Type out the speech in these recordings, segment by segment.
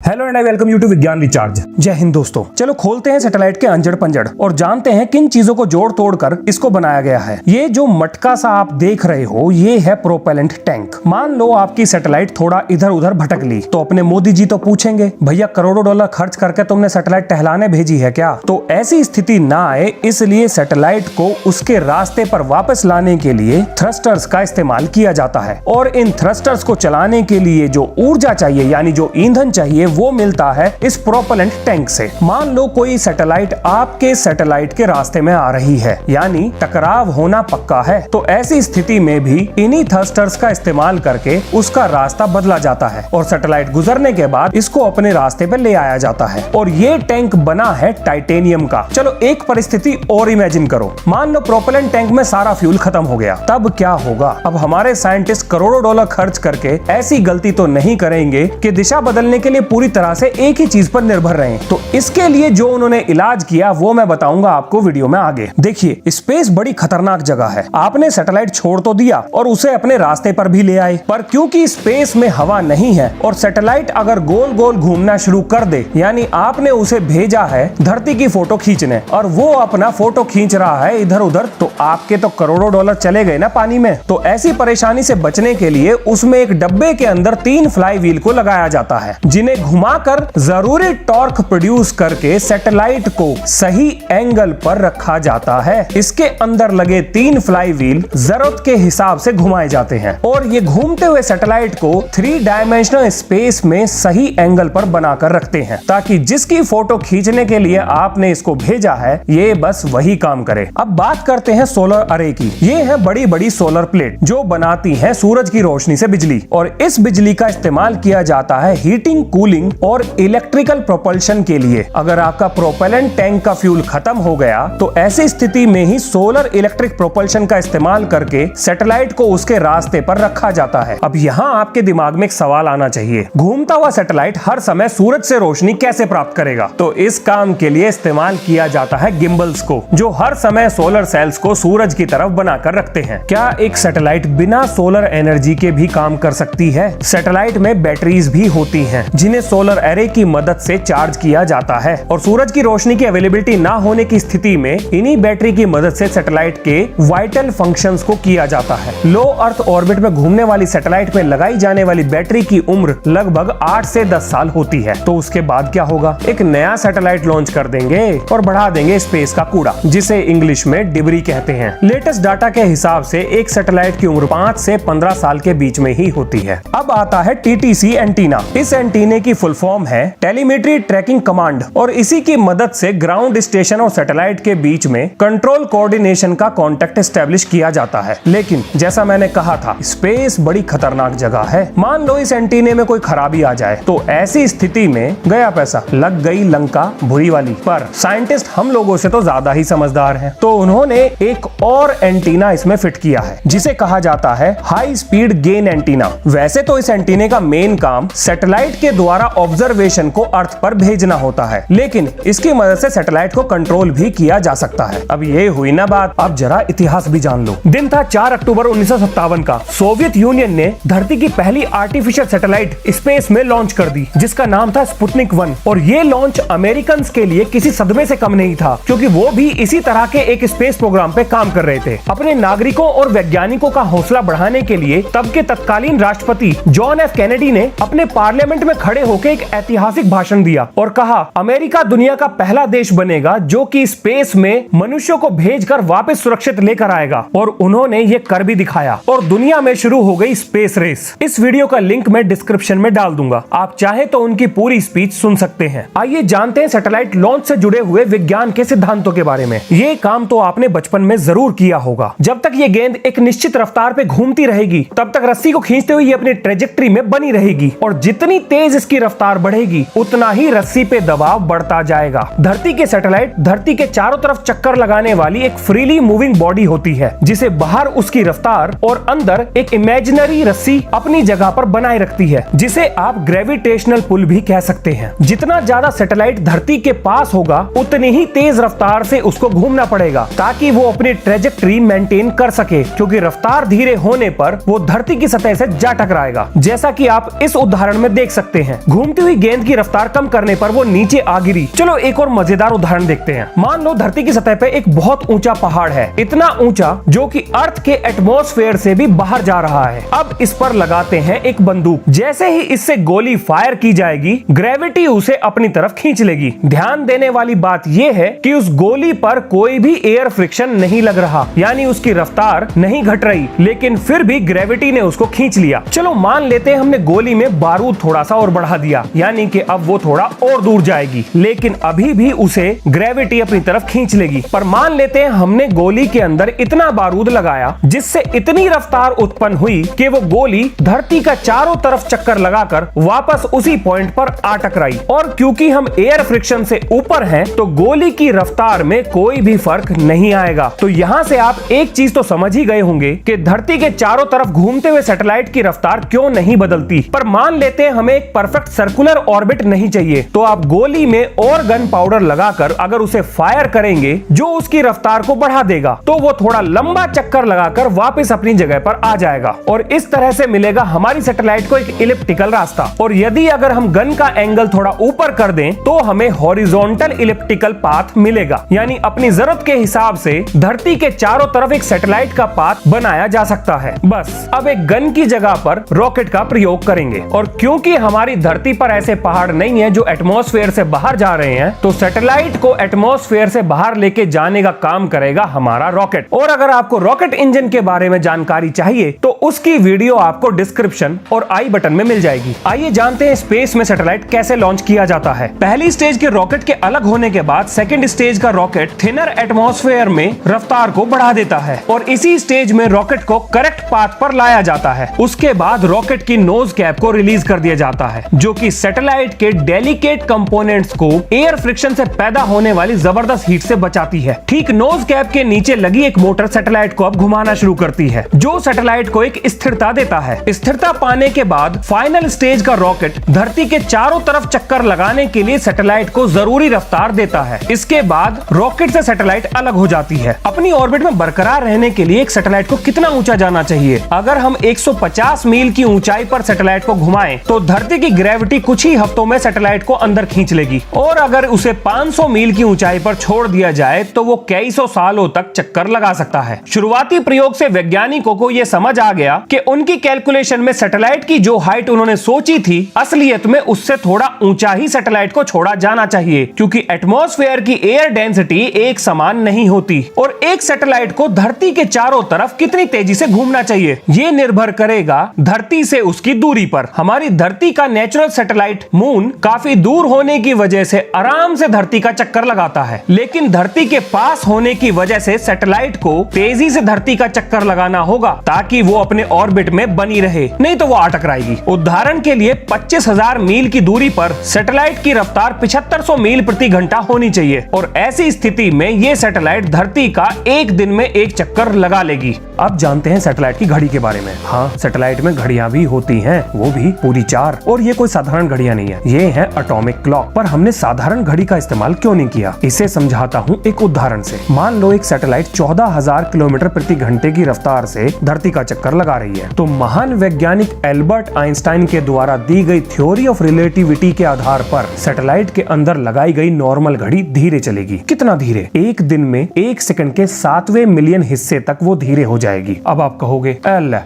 Hello and I welcome you to Vigyan recharge. जय हिंद दोस्तों, चलो खोलते हैं सैटेलाइट के अंजड़ पंजड़ और जानते हैं किन चीजों को जोड़ तोड़ कर इसको बनाया गया है। ये जो मटका सा आप देख रहे हो ये है प्रोपेलेंट टैंक। मान लो आपकी सैटेलाइट थोड़ा इधर उधर भटक ली तो अपने मोदी जी तो पूछेंगे भैया करोड़ों डॉलर खर्च करके तुमने सैटेलाइट टहलाने भेजी है क्या। तो ऐसी स्थिति ना आए इसलिए सैटेलाइट को उसके रास्ते पर वापस लाने के लिए थ्रस्टर्स का इस्तेमाल किया जाता है और इन थ्रस्टर्स को चलाने के लिए जो ऊर्जा चाहिए यानी जो ईंधन चाहिए वो मिलता है इस प्रोपेलेंट टैंक से। मान लो कोई सैटेलाइट आपके सैटेलाइट के रास्ते में आ रही है यानी टकराव होना पक्का है, तो ऐसी स्थिति में भी इन्हीं थ्रस्टर्स का इस्तेमाल करके उसका रास्ता बदला जाता है और सैटेलाइट गुजरने के बाद इसको अपने रास्ते पे ले आया जाता है। और ये टैंक बना है टाइटेनियम का। चलो एक परिस्थिति और इमेजिन करो, मान लो प्रोपेलेंट टैंक में सारा फ्यूल खत्म हो गया, तब क्या होगा। अब हमारे साइंटिस्ट करोड़ों डॉलर खर्च करके ऐसी गलती तो नहीं करेंगे कि दिशा बदलने के लिए पूरी तरह से एक ही चीज पर निर्भर रहे। तो इसके लिए जो उन्होंने इलाज किया वो मैं बताऊंगा आपको वीडियो में आगे। देखिए स्पेस बड़ी खतरनाक जगह है। आपने सैटेलाइट छोड़ तो दिया और उसे अपने रास्ते पर भी ले आए, पर क्योंकि स्पेस में हवा नहीं है और सैटेलाइट अगर गोल गोल घूमना शुरू कर दे यानी आपने उसे भेजा है धरती की फोटो खींचने और वो अपना फोटो खींच रहा है इधर उधर, तो आपके तो करोड़ों डॉलर चले गए ना पानी में। तो ऐसी परेशानी से बचने के लिए उसमें एक डब्बे के अंदर 3 फ्लाई व्हील को लगाया जाता है जिन्हें घुमाकर जरूरी टॉर्क प्रोड्यूस करके सैटेलाइट को सही एंगल पर रखा जाता है। इसके अंदर लगे 3 फ्लाई व्हील जरूरत के हिसाब से घुमाए जाते हैं और ये घूमते हुए सैटेलाइट को 3 डायमेंशनल स्पेस में सही एंगल पर बनाकर रखते हैं ताकि जिसकी फोटो खींचने के लिए आपने इसको भेजा है ये बस वही काम करे। अब बात करते हैं सोलर अरे की। ये है बड़ी बड़ी सोलर प्लेट जो बनाती है सूरज की रोशनी से बिजली और इस बिजली का इस्तेमाल किया जाता है हीटिंग, कूलिंग और इलेक्ट्रिकल प्रोपल्शन के लिए। अगर आपका प्रोपेलेंट टैंक का फ्यूल खत्म हो गया तो ऐसी स्थिति में ही सोलर इलेक्ट्रिक प्रोपल्शन का इस्तेमाल करके सैटेलाइट को उसके रास्ते पर रखा जाता है। अब यहाँ आपके दिमाग में एक सवाल आना चाहिए, घूमता हुआ सैटेलाइट हर समय सूरज से रोशनी कैसे प्राप्त करेगा। तो इस काम के लिए इस्तेमाल किया जाता है गिम्बल्स को जो हर समय सोलर सेल्स को सूरज की तरफ बनाकर रखते हैं। क्या एक सैटेलाइट बिना सोलर एनर्जी के भी काम कर सकती है? सैटेलाइट में बैटरीज भी होती हैं जिन्हें सोलर एरे की मदद से चार्ज किया जाता है और सूरज की रोशनी की अवेलेबिलिटी ना होने की स्थिति में इन्हीं बैटरी की मदद से सैटेलाइट के वाइटल फंक्शंस को किया जाता है। लो अर्थ ऑर्बिट में घूमने वाली सैटेलाइट में लगाई जाने वाली बैटरी की उम्र लगभग 8 से 10 साल होती है। तो उसके बाद क्या होगा, एक नया सैटेलाइट लॉन्च कर देंगे और बढ़ा देंगे स्पेस का कूड़ा जिसे इंग्लिश में डिबरी कहते हैं। लेटेस्ट डाटा के हिसाब से एक सैटेलाइट की उम्र 5 से 15 साल के बीच में ही होती है। अब आता है TTC एंटीना। इस एंटीने की फुल फॉर्म है टेलीमेट्री ट्रैकिंग कमांड और इसी की मदद से ग्राउंड स्टेशन और सैटेलाइट के बीच में कंट्रोल कोऑर्डिनेशन का कॉन्टेक्ट एस्टेब्लिश किया जाता है। लेकिन जैसा मैंने कहा था स्पेस बड़ी खतरनाक जगह है। मान लो इस एंटीने में कोई खराबी आ जाए तो ऐसी स्थिति में गया पैसा, लग गई लंका भुरी वाली। पर साइंटिस्ट हम लोगों से तो ज्यादा ही समझदार हैं, तो उन्होंने एक और एंटीना इसमें फिट किया है जिसे कहा जाता है हाई स्पीड गेन एंटीना। वैसे तो इस एंटीने का मेन काम सैटेलाइट के द्वारा ऑब्जर्वेशन को अर्थ पर भेजना होता है, लेकिन इसकी मदद से सैटेलाइट को कंट्रोल भी किया जा सकता है। अब ये हुई ना बात, अब जरा इतिहास भी जान लो। दिन था 4 अक्टूबर 1957 का। सोवियत यूनियन ने धरती की पहली आर्टिफिशियल सैटेलाइट स्पेस में लॉन्च कर दी जिसका नाम था स्पुतनिक 1 और ये लॉन्च अमेरिकन के लिए किसी सदमे से कम नहीं था क्योंकि वो भी इसी तरह के एक स्पेस प्रोग्राम पे काम कर रहे थे। अपने नागरिकों और वैज्ञानिकों का हौसला बढ़ाने के लिए तब के तत्कालीन राष्ट्रपति जॉन एफ कैनेडी ने अपने पार्लियामेंट में खड़े होकर एक ऐतिहासिक भाषण दिया और कहा अमेरिका दुनिया का पहला देश बनेगा जो कि स्पेस में मनुष्यों को भेजकर वापस सुरक्षित लेकर आएगा। और उन्होंने ये कर भी दिखाया और दुनिया में शुरू हो गई स्पेस रेस। इस वीडियो का लिंक मैं डिस्क्रिप्शन में डाल दूंगा, आप चाहे तो उनकी पूरी स्पीच सुन सकते हैं। आइए जानते हैं सैटेलाइट लॉन्च से जुड़े हुए विज्ञान के सिद्धांतों के बारे में। ये काम तो आपने बचपन में जरूर किया होगा। जब तक ये गेंद एक निश्चित रफ्तार पे घूमती रहेगी तब तक रस्सी को खींचते हुए ये अपनी ट्रेजेक्ट्री में बनी रहेगी और जितनी तेज इसकी रफ्तार बढ़ेगी उतना ही रस्सी पे दबाव बढ़ता जाएगा। धरती के सैटेलाइट धरती के चारों तरफ चक्कर लगाने वाली एक फ्रीली मूविंग बॉडी होती है जिसे बाहर उसकी रफ्तार और अंदर एक इमेजिनरी रस्सी अपनी जगह पर बनाए रखती है जिसे आप ग्रेविटेशनल पुल भी कह सकते हैं। जितना ज्यादा सैटेलाइट धरती के पास होगा उतनी ही तेज रफ्तार से उसको घूमना पड़ेगा ताकि वो अपनी ट्रेजेक्ट्री मेंटेन कर सके, क्योंकि रफ्तार धीरे होने पर वो धरती की सतह से जा टकराएगा। जैसा कि आप इस उदाहरण में देख सकते हैं, घूमती हुई गेंद की रफ्तार कम करने पर वो नीचे आ गिरी। चलो एक और मजेदार उदाहरण देखते हैं। मान लो धरती की सतह पे एक बहुत ऊंचा पहाड़ है, इतना ऊंचा जो कि अर्थ के एटमॉस्फेयर से भी बाहर जा रहा है। अब इस पर लगाते हैं एक बंदूक। जैसे ही इससे गोली फायर की जाएगी, ग्रेविटी उसे अपनी तरफ खींच लेगी। ध्यान देने वाली बात यह है कि उस गोली पर कोई भी एयर फ्रिक्शन नहीं लग रहा, यानी उसकी रफ्तार नहीं घट रही, लेकिन फिर भी ग्रेविटी ने उसको खींच लिया। चलो मान लेते हैं हमने गोली में बारूद थोड़ा सा और बढ़ा दिया, यानी कि अब वो थोड़ा और दूर जाएगी, लेकिन अभी भी उसे ग्रेविटी अपनी तरफ खींच लेगी। पर मान लेते हैं हमने गोली के अंदर इतना बारूद लगाया जिससे इतनी रफ्तार उत्पन्न हुई कि वो गोली धरती का चारों तरफ चक्कर लगाकर वापस उसी पॉइंट पर आ टकराई। और क्योंकि हम एयर फ्रिक्शन से ऊपर हैं, तो गोली की रफ्तार में कोई भी फर्क नहीं आएगा। तो यहाँ से आप एक चीज तो समझ ही गए होंगे कि धरती के चारों तरफ घूमते हुए सैटेलाइट की रफ्तार क्यों नहीं बदलती। पर मान लेते हैं हमें एक परफेक्ट सर्कुलर ऑर्बिट नहीं चाहिए, तो आप गोली में और गन पाउडर लगाकर अगर उसे फायर करेंगे जो उसकी रफ्तार को बढ़ा देगा, तो वो थोड़ा लंबा चक्कर लगाकर वापस अपनी जगह पर आ जाएगा और इस तरह से मिलेगा हमारी सैटेलाइट को एक इलिप्टिकल रास्ता। और यदि अगर हम गन का एंगल थोड़ा ऊपर कर दें तो हमें हॉरिजॉन्टल इलिप्टिकल पाथ मिलेगा, यानी अपनी जरूरत के हिसाब से धरती के चारों तरफ एक सैटेलाइट का पाथ बनाया जा सकता है। बस अब एक गन की जगह पर रॉकेट का प्रयोग करेंगे। और क्योंकि हमारी धरती पर ऐसे पहाड़ नहीं है जो एटमॉस्फेयर से बाहर जा रहे हैं, तो सैटेलाइट को एटमॉस्फेयर से बाहर लेके जाने का काम करेगा हमारा रॉकेट। और अगर आपको रॉकेट इंजन के बारे में जानकारी चाहिए तो उसकी वीडियो आपको डिस्क्रिप्शन और आई बटन में मिल जाएगी। आइए जानते हैं स्पेस में सैटेलाइट कैसे लॉन्च किया जाता है। पहली स्टेज के रॉकेट के अलग होने के बाद सेकंड स्टेज का रॉकेट थिनर एटमॉस्फेयर में रफ्तार को बढ़ा देता है और इसी स्टेज में रॉकेट को करेक्ट पाथ पर लाया जाता है। उसके बाद रॉकेट की नोज कैप को रिलीज कर दिया जाता है, जो कि सैटेलाइट के डेलिकेट कंपोनेंट्स को एयर फ्रिक्शन से पैदा होने वाली जबरदस्त हीट से बचाती है। ठीक नोज कैप के नीचे लगी एक मोटर सैटेलाइट को अब घुमाना शुरू करती है, जो सैटेलाइट को एक स्थिरता देता है। स्थिरता पाने के बाद फाइनल स्टेज का रॉकेट धरती के चारों तरफ चक्कर लगाने के लिए सैटेलाइट को जरूरी रफ्तार देता है। इसके बाद रॉकेट से सैटेलाइट अलग हो जाती है। अपनी ऑर्बिट में बरकरार रहने के लिए एक सैटेलाइट को कितना ऊंचा जाना चाहिए? अगर हम 150 मील की ऊंचाई पर सैटेलाइट को घुमाएं, तो धरती की ग्रेविटी कुछ ही हफ्तों में सैटेलाइट को अंदर खींच लेगी। और अगर उसे 500 मील की ऊंचाई पर छोड़ दिया जाए तो वो कई सौ सालों तक चक्कर लगा सकता है। शुरुआती प्रयोग से वैज्ञानिकों को यह समझ आ गया कि उनकी कैलकुलेशन में सैटेलाइट की जो हाइट उन्होंने सोची थी, असलियत में उससे थोड़ा ऊंचा ही सैटेलाइट को छोड़ा जाना चाहिए, क्योंकि एटमॉस्फेयर की एयर डेंसिटी एक समान नहीं होती और एक सैटेलाइट को धरती के चारों तरफ कितनी तेजी से घूमना चाहिए ये निर्भर करेगा धरती से उसकी दूरी पर। हमारी धरती का नेचुरल सैटेलाइट मून काफी दूर होने की वजह से आराम से धरती का चक्कर लगाता है, लेकिन धरती के पास होने की वजह से सैटेलाइट को तेजी से धरती का चक्कर लगाना होगा ताकि वो अपने ऑर्बिट में बनी रहे, नहीं तो वो अटक जाएगी। उदाहरण के लिए 25,000 मील की दूरी पर सैटेलाइट की रफ्तार 7500 मील प्रति घंटा होनी चाहिए और ऐसी स्थिति में ये सैटेलाइट धरती का एक दिन में एक चक्कर लगा लेगी। अब जानते हैं सैटेलाइट की घड़ी के बारे में। हाँ, सैटेलाइट में घड़ियां भी होती हैं, वो भी पूरी 4। और ये कोई साधारण घड़ियां नहीं है, ये है एटॉमिक क्लॉक। पर हमने साधारण घड़ी का इस्तेमाल क्यों नहीं किया, इसे समझाता हूँ एक उदाहरण से। मान लो एक सैटेलाइट 14,000 किलोमीटर प्रति घंटे की रफ्तार से धरती का चक्कर लगा रही है, तो महान वैज्ञानिक एल्बर्ट आइंस्टाइन के द्वारा दी गई थ्योरी ऑफ रिलेटिविटी के आधार पर सैटेलाइट के अंदर लगाई गई नॉर्मल घड़ी धीरे चलेगी। कितना धीरे? एक दिन में 1 सेकंड के 7वें मिलियन हिस्से तक वो धीरे हो जाएगी। अब आप कहोगे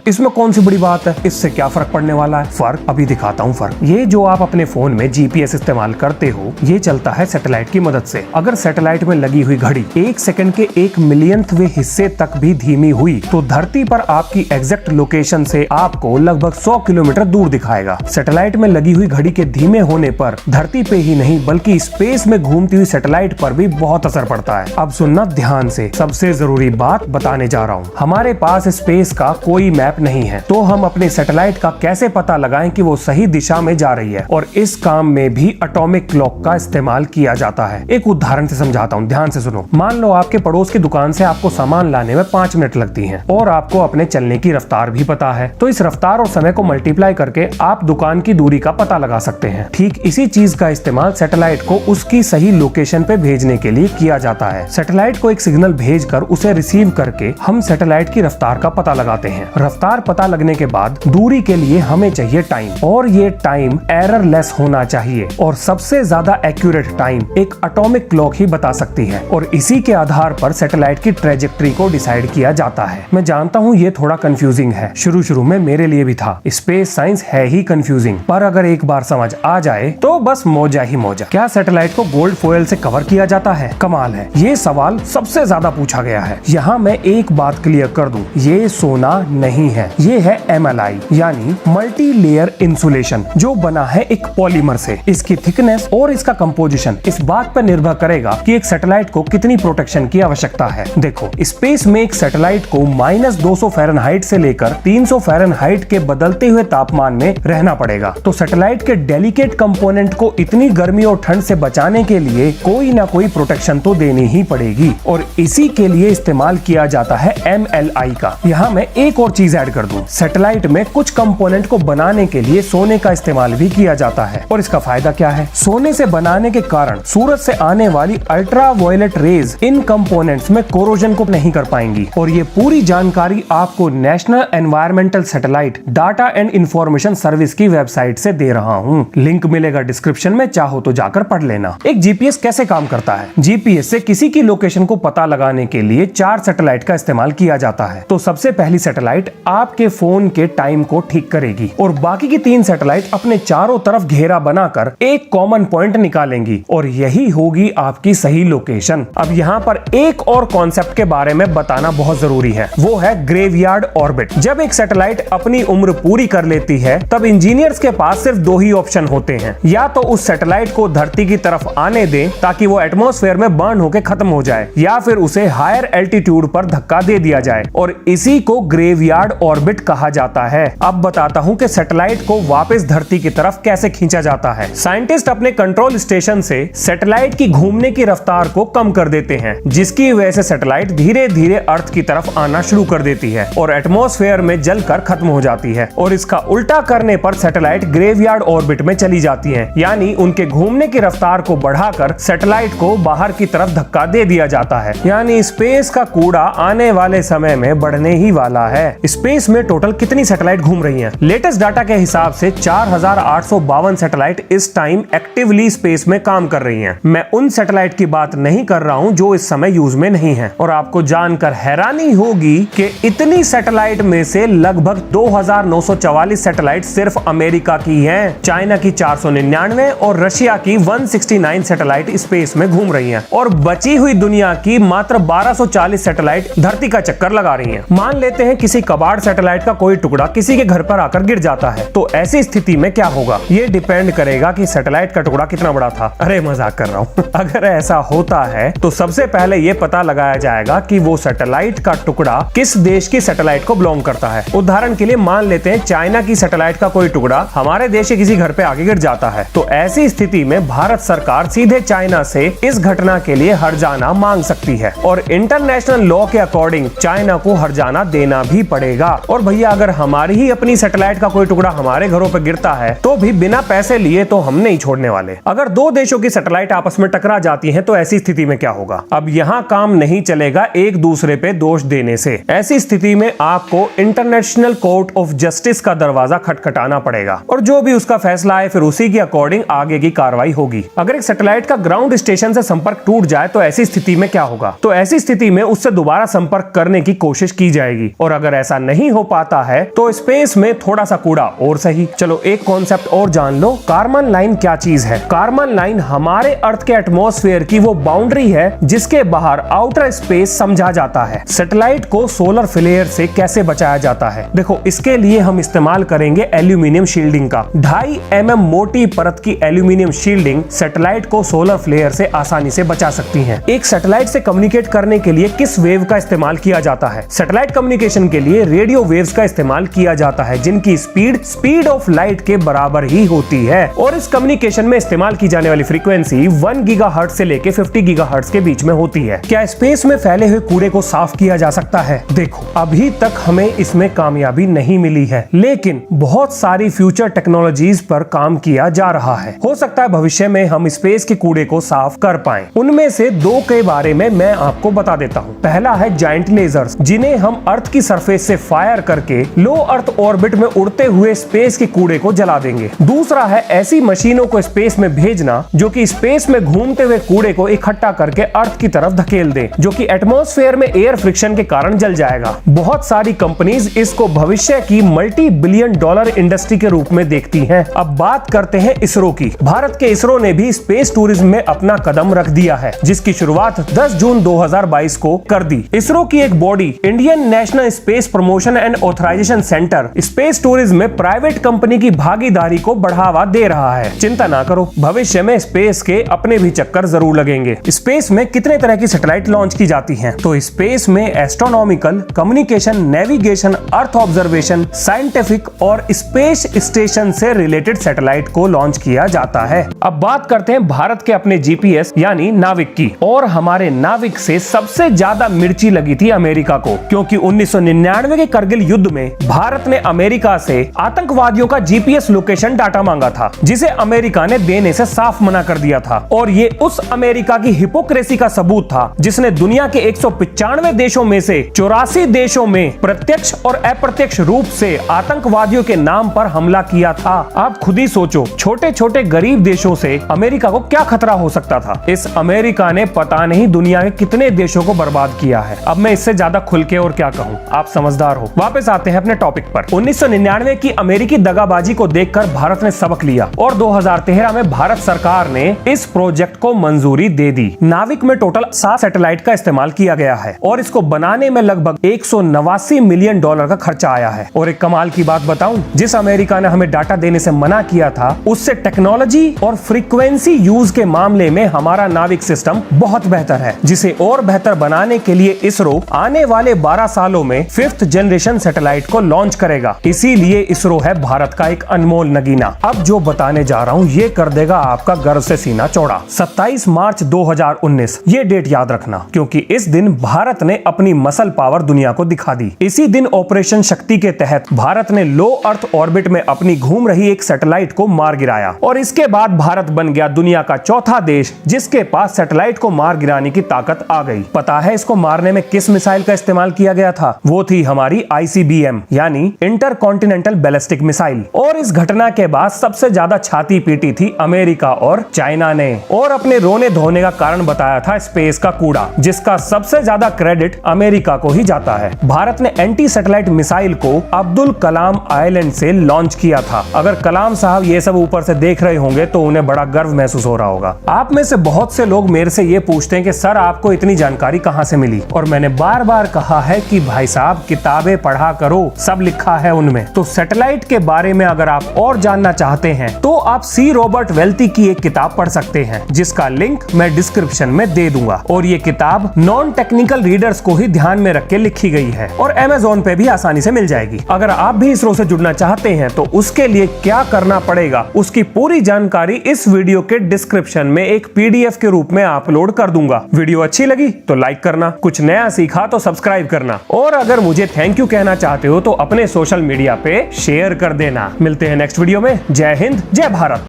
इसमें कौन सी बड़ी बात है, इससे क्या फर्क पड़ने वाला है? फर्क अभी दिखाता हूँ। फर्क ये जो आप अपने फोन में जीपीएस इस्तेमाल करते हो, ये चलता है सैटेलाइट की मदद से। अगर सैटेलाइट में लगी हुई घड़ी 1 सेकंड के 1 मिलियनथवे हिस्से तक भी धीमी हुई तो धरती पर आपकी एग्जैक्ट लोकेशन से आपको लगभग 100 किलोमीटर दूर दिखाएगा। सैटेलाइट में लगी हुई घड़ी के धीमे होने पर धरती पे ही नहीं बल्कि स्पेस में घूमती हुई सैटेलाइट पर भी बहुत असर पड़ता है। अब सुनना ध्यान से, सबसे जरूरी बात बताने जा रहा हूँ। हमारे पास स्पेस का कोई मैप नहीं है, तो हम अपने सैटेलाइट का कैसे पता लगाएं कि वो सही दिशा में जा रही है? और इस काम में भी एटॉमिक क्लॉक का इस्तेमाल किया जाता है। एक उदाहरण से समझाता हूँ, ध्यान से सुनो। मान लो आपके पड़ोस की दुकान से आपको सामान लाने में 5 मिनट लगती हैं और आपको अपने चलने की रफ्तार भी पता है, तो इस रफ्तार और समय को मल्टीप्लाई करके आप दुकान की दूरी का पता लगा सकते हैं। ठीक इसी चीज का इस्तेमाल सैटेलाइट को उसकी सही लोकेशन पे भेजने के लिए किया जाता है। सैटेलाइट को एक सिग्नल भेजकर उसे रिसीव करके हम सैटेलाइट की रफ्तार का पता लगाते हैं। रफ्तार पता लगने के बाद दूरी के लिए हमें चाहिए टाइम, और ये टाइम एररलेस होना चाहिए और सबसे ज्यादा एक्यूरेट टाइम एक एटॉमिक क्लॉक ही बता सकती है और इसी के आधार पर सैटेलाइट की ट्रेजेक्टरी को डिसाइड किया जाता है। मैं जानता हूँ ये थोड़ा कंफ्यूजिंग है, शुरू में मेरे लिए भी था। स्पेस साइंस है ही कंफ्यूजिंग, पर अगर एक बार समझ आ जाए तो बस मौजा ही मौजा। क्या सैटेलाइट को गोल्ड फॉयल से कवर किया जाता है? कमाल है, ये सवाल सबसे ज्यादा पूछा गया है। यहाँ मैं एक बात क्लियर कर दूं, ये सोना नहीं है, ये है MLI यानी मल्टी लेयर इंसुलेशन, जो बना है एक पॉलीमर से। इसकी थिकनेस और इसका कंपोजिशन इस बात पर निर्भर करेगा कि एक सैटेलाइट को कितनी प्रोटेक्शन की आवश्यकता है। देखो, स्पेस में एक सैटेलाइट को -200 फ़ारेनहाइट से लेकर 300 फ़ारेनहाइट के बदलते हुए तापमान में रहना पड़ेगा। तो सैटेलाइट के डेलिकेट कंपोनेंट को इतनी गर्मी और ठंड से बचाने के लिए कोई ना कोई प्रोटेक्शन तो देनी ही पड़ेगी और इसी के लिए इस्तेमाल किया जाता है MLI का। यहाँ मैं एक और चीज ऐड कर दूं, सैटेलाइट में कुछ कंपोनेंट को बनाने के लिए सोने का इस्तेमाल भी किया जाता है। और इसका फायदा क्या है? सोने से बनाने के कारण सूरज से आने वाली अल्ट्रावायलेट रेज इन कंपोनेंट्स में कोरोजन को नहीं कर पाएंगी। और ये पूरी जानकारी आपको national environmental satellite data and information service की वेबसाइट से दे रहा हूँ। लिंक मिलेगा डिस्क्रिप्शन में, चाहो तो जाकर पढ़ लेना। एक GPS कैसे काम करता है? GPS से किसी की लोकेशन को पता लगाने के लिए 4 सैटेलाइट का इस्तेमाल किया जाता है। तो सबसे पहली सैटेलाइट आपके फोन के टाइम को ठीक करेगी और बाकी की 3 सैटेलाइट अपने चारों तरफ घेरा बनाकर एक कॉमन पॉइंट निकालेंगी और यही होगी आपकी सही लोकेशन। अब यहाँ पर एक और कॉन्सेप्ट के बारे में बताना बहुत जरूरी है, वो है ग्रेवयार्ड ऑर्बिट। जब एक सैटेलाइट अपनी उम्र पूरी कर लेती है तब इंजीनियर्स के पास सिर्फ 2 ही ऑप्शन होते हैं, या तो उस सैटेलाइट को धरती की तरफ आने दें ताकि वो एटमॉस्फेयर में बर्न होकर खत्म हो जाए, या फिर उसे हायर एल्टीट्यूड पर धक्का दे दिया जाए और इसी को ग्रेवयार्ड ऑर्बिट कहा जाता है। अब बताता हूं कि सैटेलाइट को वापस धरती की तरफ कैसे खींचा जाता है। साइंटिस्ट अपने कंट्रोल स्टेशन से सैटेलाइट की घूमने की रफ्तार को कम कर देते हैं, जिसकी वजह से सैटेलाइट धीरे धीरे अर्थ की तरफ आना शुरू कर देती है और एटमॉस्फेयर में जलकर खत्म हो जाती है। और इसका उल्टा करने पर सैटेलाइट ग्रेवयार्ड ऑर्बिट में चली जाती है, यानी उनके घूमने की रफ्तार को बढ़ाकर सैटेलाइट को बाहर की तरफ धक्का दे दिया जाता है। यानी स्पेस का कूड़ा आने वाले समय में बढ़ने ही वाला है। स्पेस में टोटल कितनी सैटेलाइट घूम रही हैं? लेटेस्ट डाटा के हिसाब से 4852 सैटेलाइट इस टाइम एक्टिवली स्पेस में काम कर रही हैं। मैं उन सैटेलाइट की बात नहीं कर रहा हूं जो इस समय यूज में नहीं है। और आपको जानकर हैरानी होगी कि इतनी सैटेलाइट में से लगभग 2944 सैटेलाइट सिर्फ अमेरिका की हैं, चाइना की 499 और रशिया की 169 सैटेलाइट स्पेस में घूम रही हैं और बची हुई दुनिया की मात्र 1240 सैटेलाइट धरती का चक्कर लगा रही हैं। मान लेते हैं किसी कबाड़ सैटेलाइट का कोई टुकड़ा किसी के घर पर आकर गिर जाता है, तो ऐसी स्थिति में क्या होगा? ये डिपेंड करेगा कि सैटेलाइट का टुकड़ा कितना बड़ा था। अरे मजाक कर रहा हूँ। अगर ऐसा होता है तो सबसे पहले ये पता लगाया जाएगा कि वो सैटेलाइट का टुकड़ा किस देश की सैटेलाइट को बिलोंग करता है। उदाहरण के लिए मान लेते हैं चाइना की सैटेलाइट का कोई टुकड़ा हमारे देश के किसी घर पे आगे गिर जाता है, तो ऐसी स्थिति में भारत सरकार सीधे चाइना से इस घटना के लिए हर्जाना मांग सकती है और इंटरनेशनल लॉ के अकॉर्डिंग चाइना को हर्जाना देना भी पड़ेगा। और भैया अगर हमारी ही अपनी सैटेलाइट का कोई टुकड़ा हमारे घरों पर गिरता है तो भी बिना पैसे लिए तो हम नहीं छोड़ने वाले। अगर 2 देशों की सैटेलाइट आपस में टकरा जाती हैं तो ऐसी स्थिति में क्या होगा? अब यहाँ काम नहीं चलेगा एक दूसरे पे दोष देने से। ऐसी स्थिति में आपको इंटरनेशनल कोर्ट ऑफ जस्टिस का दरवाजा खटखटाना पड़ेगा और जो भी उसका फैसला है फिर उसी के अकॉर्डिंग आगे की कार्रवाई होगी। अगर एक सैटेलाइट का ग्राउंड स्टेशन से संपर्क टूट जाए तो ऐसी स्थिति में क्या होगा? तो ऐसी स्थिति में उससे दोबारा संपर्क करने की कोशिश की जाएगी और अगर ऐसा नहीं हो पाता है तो स्पेस में थोड़ा सा कूड़ा और सही। चलो एक कॉन्सेप्ट और जान लो, कारमन लाइन क्या चीज है? कारमन लाइन हमारे अर्थ के एटमॉस्फेयर की वो बाउंड्री है जिसके बाहर आउटर स्पेस समझा जाता है। सैटेलाइट को सोलर फ्लेयर से कैसे बचाया जाता है? देखो इसके लिए हम इस्तेमाल करेंगे एल्यूमिनियम शील्डिंग का। 2.5 mm मोटी परत की एल्यूमिनियम शील्डिंग सैटेलाइट को सोलर फ्लेयर से आसानी से बचा सकती है। एक सैटेलाइट से कम्युनिकेट करने के लिए किस वेव का इस्तेमाल किया जाता है? सैटेलाइट कम्युनिकेशन के लिए रेडियो वेव्स का इस्तेमाल किया जाता है जिनकी स्पीड ऑफ लाइट के बराबर ही होती है और इस कम्युनिकेशन में इस्तेमाल की जाने वाली फ्रीक्वेंसी 1 गीगाहर्ट्ज से लेके 50 गीगाहर्ट्ज के बीच में होती है। क्या स्पेस में फैले हुए कूड़े को साफ किया जा सकता है? देखो अभी तक हमें इसमें कामयाबी नहीं मिली है, लेकिन बहुत सारी फ्यूचर टेक्नोलॉजीज पर काम किया जा रहा है। हो सकता है भविष्य में हम स्पेस के कूड़े को साफ कर पाएं। उनमें से 2 के बारे में मैं आपको बता देता हूँ। पहला है जायंट लेजर्स, जिन्हें हम अर्थ की सरफेस से फायर करके लो अर्थ ऑर्बिट में उड़ते हुए स्पेस के कूड़े को जला देंगे। देंगे। दूसरा है ऐसी मशीनों को स्पेस में भेजना जो कि स्पेस में घूमते हुए कूड़े को इकट्ठा करके अर्थ की तरफ धकेल दे, जो कि एटमॉस्फेयर में एयर फ्रिक्शन के कारण जल जाएगा। बहुत सारी कंपनीज इसको भविष्य की $multi-billion इंडस्ट्री के रूप में देखती हैं। अब बात करते हैं इसरो की। भारत के इसरो ने भी स्पेस टूरिज्म में अपना कदम रख दिया है, जिसकी शुरुआत 10 जून 2022 को कर दी। इसरो की एक body Indian national space promotion and authorization centre space tourism में प्राइवेट कंपनी की भागीदारी को बढ़ावा दे रहा है। चिंता ना करो, भविष्य में स्पेस के अपने भी चक्कर जरूर लगेंगे। स्पेस में कितने तरह की सैटेलाइट लॉन्च की जाती हैं? तो स्पेस में astronomical, communication, navigation, earth observation, scientific और स्पेस स्टेशन से रिलेटेड सैटेलाइट को लॉन्च किया जाता है। अब बात करते हैं भारत के अपने जीपीएस यानी नाविक की। और हमारे नाविक से सबसे ज्यादा मिर्ची लगी थी अमेरिका को, क्योंकि 1999 के करगिल युद्ध में भारत ने अमेरिका से आतंकवादियों का जीपीएस लोकेशन डाटा मांगा था, जिसे अमेरिका ने देने से साफ मना कर दिया था। और ये उस अमेरिका की हिपोक्रेसी का सबूत था जिसने दुनिया के 195 देशों में से 84 देशों में प्रत्यक्ष और अप्रत्यक्ष रूप से आतंकवादियों के नाम पर हमला किया था। आप खुद ही सोचो, छोटे छोटे गरीब देशों से अमेरिका को क्या खतरा हो सकता था। इस अमेरिका ने पता नहीं दुनिया के कितने देशों को बर्बाद किया है। अब मैं इससे ज्यादा खुल के और क्या कहूँ, आप समझदार हो। वापस आते हैं अपने टॉपिक पर। 1999 की अमेरिकी दगाबाजी को देखकर भारत ने सबक लिया और 2013 में भारत सरकार ने इस प्रोजेक्ट को मंजूरी दे दी। नाविक में टोटल 7 सैटेलाइट का इस्तेमाल किया गया है और इसको बनाने में लगभग $189 मिलियन का खर्चा आया है। और एक कमाल की बात बताऊं, जिस अमेरिका ने हमें डाटा देने से मना किया था, उससे टेक्नोलॉजी और फ्रीक्वेंसी यूज के मामले में हमारा नाविक सिस्टम बहुत बेहतर है, जिसे और बेहतर बनाने के लिए इसरो आने वाले 12 सालों में 5th जनरेशन सैटेलाइट को लॉन्च करेगा। इसीलिए इसरो है भारत का एक अनमोल नगीना। अब जो बताने जा रहा हूँ ये कर देगा आपका गर्व से सीना चौड़ा। 27 मार्च 2019 ये डेट याद रखना, क्योंकि इस दिन भारत ने अपनी मसल पावर दुनिया को दिखा दी। इसी दिन ऑपरेशन शक्ति के तहत भारत ने लो अर्थ ऑर्बिट में अपनी घूम रही एक सैटेलाइट को मार गिराया और इसके बाद भारत बन गया दुनिया का चौथा देश जिसके पास सैटेलाइट को मार गिराने की ताकत आ गई। पता है इसको मारने में किस मिसाइल का इस्तेमाल किया गया था? वो थी हमारी ICBM यानी इंटरकॉन्टिनेंटल बैलिस्टिक मिसाइल। और इस घटना के बाद सबसे ज्यादा छाती पीटी थी अमेरिका और चाइना ने, और अपने रोने धोने का कारण बताया था स्पेस का कूड़ा, जिसका सबसे ज्यादा क्रेडिट अमेरिका को ही जाता है। भारत ने एंटी सैटेलाइट मिसाइल को अब्दुल कलाम आइलैंड से लॉन्च किया था। अगर कलाम साहब ये सब ऊपर से देख रहे होंगे तो उन्हें बड़ा गर्व महसूस हो रहा होगा। आप में से बहुत से लोग मेरे से ये पूछते हैं कि सर आपको इतनी जानकारी कहां से मिली? और मैंने बार बार कहा है कि भाई साहब किताबें पढ़ा करो, सब लिखा है उनमें। तो सैटेलाइट के बारे में अगर आप और जानना चाहते हैं तो आप सी रॉबर्ट वेल्ती की एक किताब पढ़ सकते हैं, जिसका लिंक मैं डिस्क्रिप्शन में दे दूंगा। और ये किताब नॉन टेक्निकल रीडर्स को ही ध्यान में रख के लिखी गई है और Amazon पे भी आसानी से मिल जाएगी। अगर आप भी इसरो से जुड़ना चाहते हैं तो उसके लिए क्या करना पड़ेगा उसकी पूरी जानकारी इस वीडियो के डिस्क्रिप्शन में एक PDF के रूप में अपलोड कर दूंगा। वीडियो अच्छी लगी तो लाइक करना, कुछ नया सीखा तो सब्सक्राइब करना, और अगर मुझे थैंक यू कहना चाहते हो तो अपने सोशल मीडिया पे शेयर कर देना। मिलते हैं नेक्स्ट वीडियो में। जय हिंद, जय भारत।